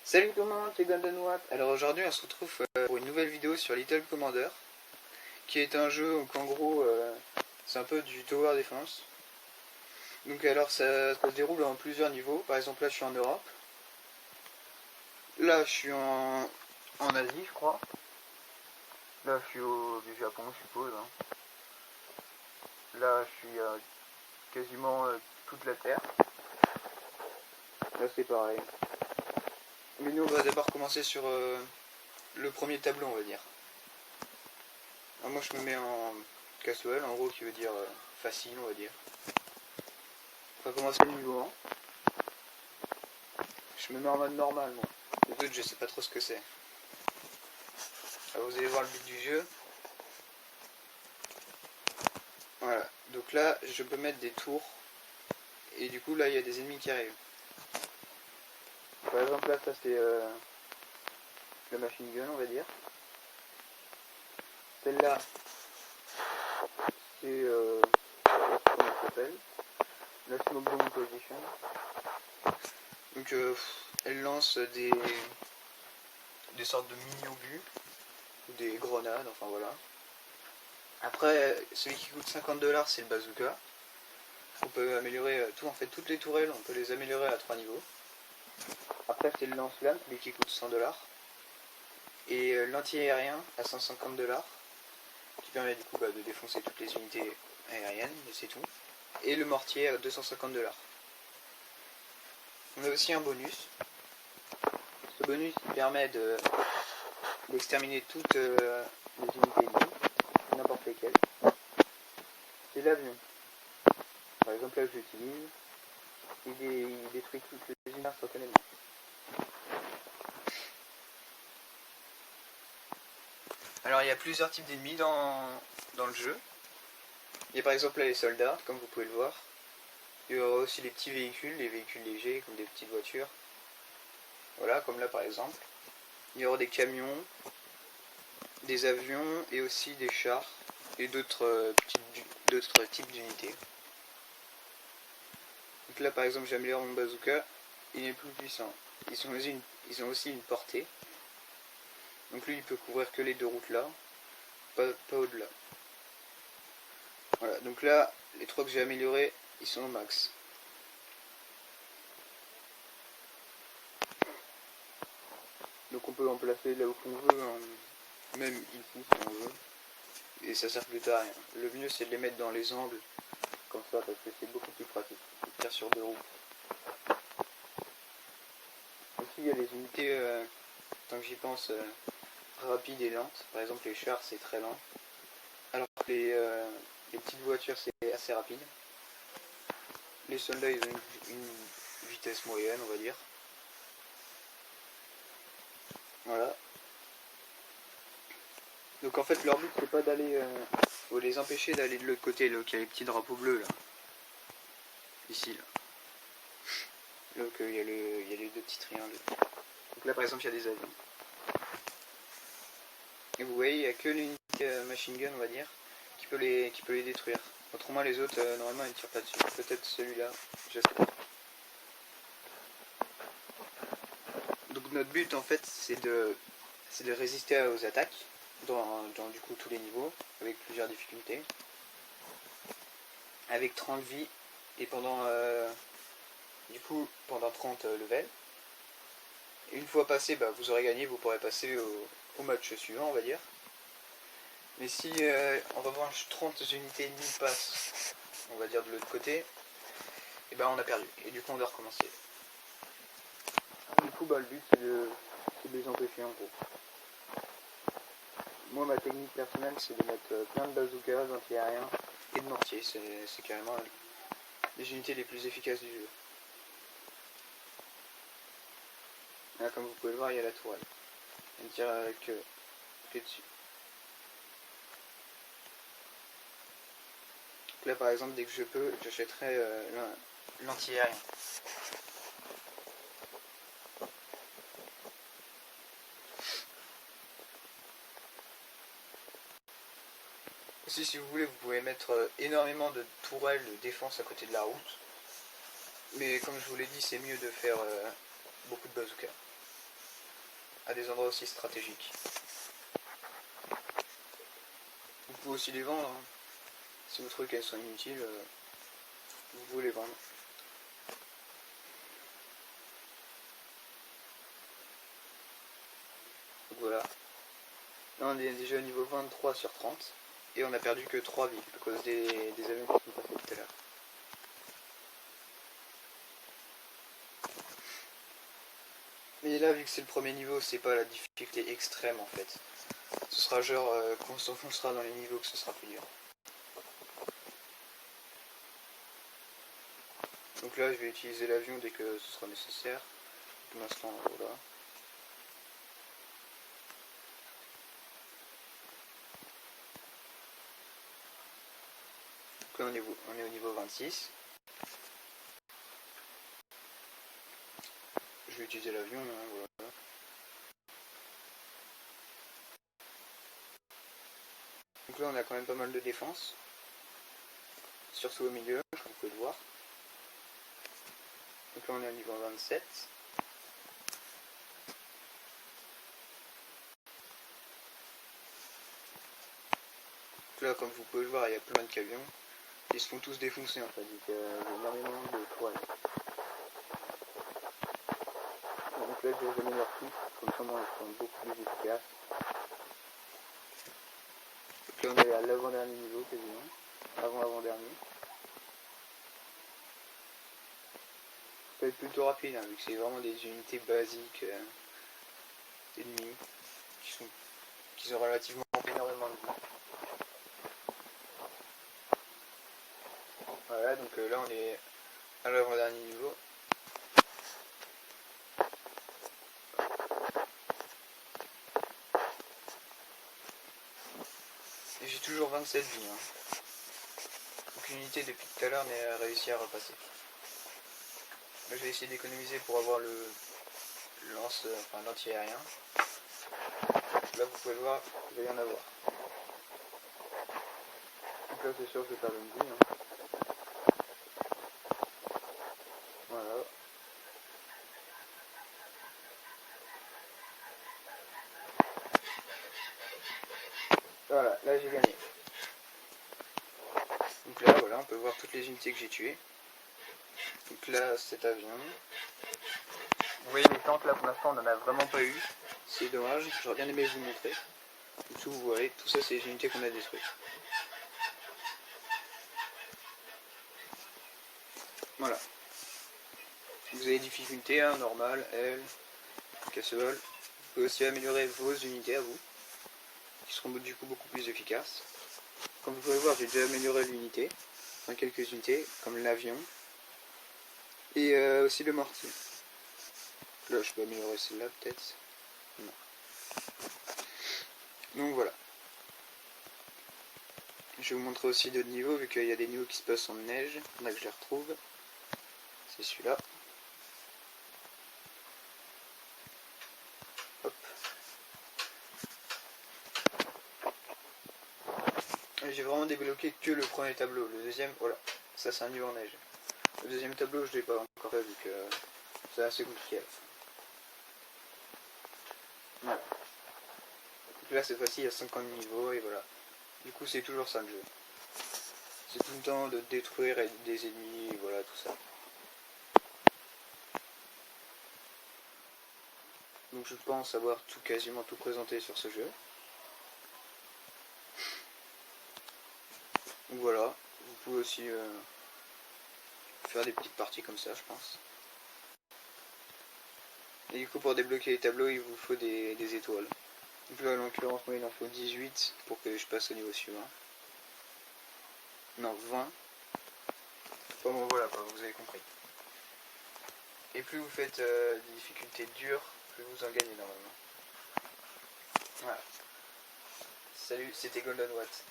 Salut tout le monde, c'est Golden Watt. Alors aujourd'hui on se retrouve pour une nouvelle vidéo sur Little Commander, qui est un jeu où en gros c'est un peu du tower defense. Donc alors ça se déroule en plusieurs niveaux. Par exemple là je suis en Europe, là je suis en Asie je crois, là je suis du Japon je suppose, hein. Là je suis quasiment toute la Terre, là c'est pareil. Mais nous on va d'abord commencer sur le premier tableau on va dire. Alors moi je me mets en casual, en gros qui veut dire facile on va dire. On va commencer le niveau 1. Je me mets en mode normal moi. Les autres je sais pas trop ce que c'est. Alors vous allez voir le but du jeu. Voilà, donc là je peux mettre des tours. Et du coup là il y a des ennemis qui arrivent. Par exemple là ça c'est le machine gun on va dire. Celle-là c'est comment ça s'appelle, la smoke bomb position. Donc elle lance des sortes de mini obus, des grenades, enfin voilà. Après celui qui coûte 50$ c'est le bazooka. On peut améliorer tout, en fait toutes les tourelles on peut les améliorer à 3 niveaux. Après c'est le lance-flamme, celui qui coûte 100$. Et l'anti-aérien à 150$, qui permet du coup de défoncer toutes les unités aériennes, mais c'est tout. Et le mortier à 250$. On a aussi un bonus. Ce bonus il permet d'exterminer toutes les unités ennemies, n'importe lesquelles. C'est l'avion. Par exemple là je l'utilise, il détruit toutes les unités instantanément. Alors il y a plusieurs types d'ennemis dans le jeu. Il y a par exemple là les soldats, comme vous pouvez le voir. Il y aura aussi les petits véhicules, les véhicules légers, comme des petites voitures. Voilà, comme là par exemple. Il y aura des camions, des avions et aussi des chars et d'autres types d'unités. Donc là par exemple j'améliore mon bazooka, il est plus puissant. Ils ont aussi une portée. Donc lui il peut couvrir que les deux routes là, pas au-delà. Voilà, donc là les trois que j'ai améliorés ils sont au max. Donc on peut en placer là où on veut, hein. Même ici si on veut. Et ça sert plus à rien. Le mieux c'est de les mettre dans les angles, comme ça, parce que c'est beaucoup plus pratique. On tire sur deux roues. Aussi il y a les unités, tant que j'y pense, rapides et lentes. Par exemple les chars c'est très lent. Alors que les petites voitures c'est assez rapide. Les soldats ils ont une vitesse moyenne on va dire. Voilà. Donc en fait leur but c'est pas d'aller, faut les empêcher d'aller de l'autre côté, là où il y a les petits drapeaux bleus là. Ici là. Là où il y a les deux petits triangles. Donc là par exemple il y a des avions. Et vous voyez il n'y a que l'unité machine gun on va dire qui peut les détruire. Autrement les autres normalement ils ne tirent pas dessus. Peut-être celui-là, je sais pas. Donc notre but en fait c'est de résister aux attaques dans du coup tous les niveaux avec plusieurs difficultés, avec 30 vies et pendant 30 levels. Et une fois passé vous aurez gagné, vous pourrez passer au match suivant on va dire. Mais si en revanche 30 unités ennemies passent on va dire de l'autre côté, et on a perdu et du coup on doit recommencer. Du coup le but c'est de les empêcher en gros. Moi ma technique personnelle c'est de mettre plein de bazookas, d'anti-aériens et de mortiers, c'est carrément les unités les plus efficaces du jeu. Là comme vous pouvez le voir il y a la tourelle, elle tire que dessus. Donc là par exemple dès que je peux j'achèterai l'anti-aérien. Aussi si vous voulez vous pouvez mettre énormément de tourelles de défense à côté de la route. Mais comme je vous l'ai dit c'est mieux de faire beaucoup de bazookas. à des endroits aussi stratégiques. Vous pouvez aussi les vendre, hein. Si vous trouvez qu'elles sont inutiles, vous pouvez les vendre. Donc voilà. Là on est déjà au niveau 23 sur 30. Et on a perdu que 3 vies à cause des avions qui sont passés tout à l'heure. Mais là, vu que c'est le premier niveau, c'est pas la difficulté extrême en fait. Ce sera genre quand on s'enfoncera dans les niveaux que ce sera plus dur. Donc là, je vais utiliser l'avion dès que ce sera nécessaire. Pour l'instant, voilà. Donc là, on est au niveau 26. Je vais utiliser l'avion, hein, voilà. Donc là, on a quand même pas mal de défense. Surtout au milieu, comme vous pouvez le voir. Donc là, on est au niveau 27. Donc là, comme vous pouvez le voir, il y a plein de camions. Ils se font tous défoncer en fait, donc il y a énormément de toiles. Donc là, je les améliore tous, comme ça, moi, ils sont beaucoup plus efficaces. Donc là, on est à l'avant-dernier niveau quasiment, avant-avant-dernier. Ça peut être plutôt rapide, hein, vu que c'est vraiment des unités basiques ennemies qui ont relativement énormément de vie. Voilà, donc là on est à l'avant-dernier niveau. Et j'ai toujours 27 vies. Hein. Aucune unité depuis tout à l'heure n'a réussi à repasser. Là, je vais essayer d'économiser pour avoir le l'anti-aérien. Là vous pouvez le voir, il va y en avoir. Donc là c'est sûr que je vais perdre une vie. Hein. Voilà. Voilà, là j'ai gagné. Donc là voilà, on peut voir toutes les unités que j'ai tuées. Donc là cet avion. Vous voyez les tanks là pour l'instant on n'en a vraiment pas eu. C'est dommage, j'aurais bien aimé vous montrer. Tout vous voyez, tout ça c'est les unités qu'on a détruites. Voilà. Vous avez difficulté, hein, normal, L, casse-vol. Vous pouvez aussi améliorer vos unités à vous, qui seront du coup beaucoup plus efficaces. Comme vous pouvez voir, j'ai déjà amélioré l'unité, enfin quelques unités, comme l'avion, et aussi le mortier. Là, je peux améliorer celle-là peut-être. Non. Donc voilà. Je vais vous montrer aussi d'autres niveaux, vu qu'il y a des niveaux qui se passent en neige. Là que je les retrouve. C'est celui-là. Hop. J'ai vraiment débloqué que le premier tableau. Le deuxième, voilà. Ça c'est un niveau en neige. Le deuxième tableau, je ne l'ai pas encore fait, vu que c'est assez compliqué. Voilà. Donc là, cette fois-ci, il y a 50 niveaux, et voilà. Du coup, c'est toujours ça le jeu. C'est tout le temps de détruire des ennemis, et voilà, tout ça. Donc je pense avoir quasiment tout présenté sur ce jeu. Donc voilà, vous pouvez aussi faire des petites parties comme ça, je pense. Et du coup, pour débloquer les tableaux, il vous faut des étoiles. Donc là, en l'occurrence, moi, il en faut 18 pour que je passe au niveau suivant. Non, 20. Enfin bon, voilà, vous avez compris. Et plus vous faites des difficultés dures, plus vous en gagnez normalement. Voilà. Salut, c'était Golden Watt.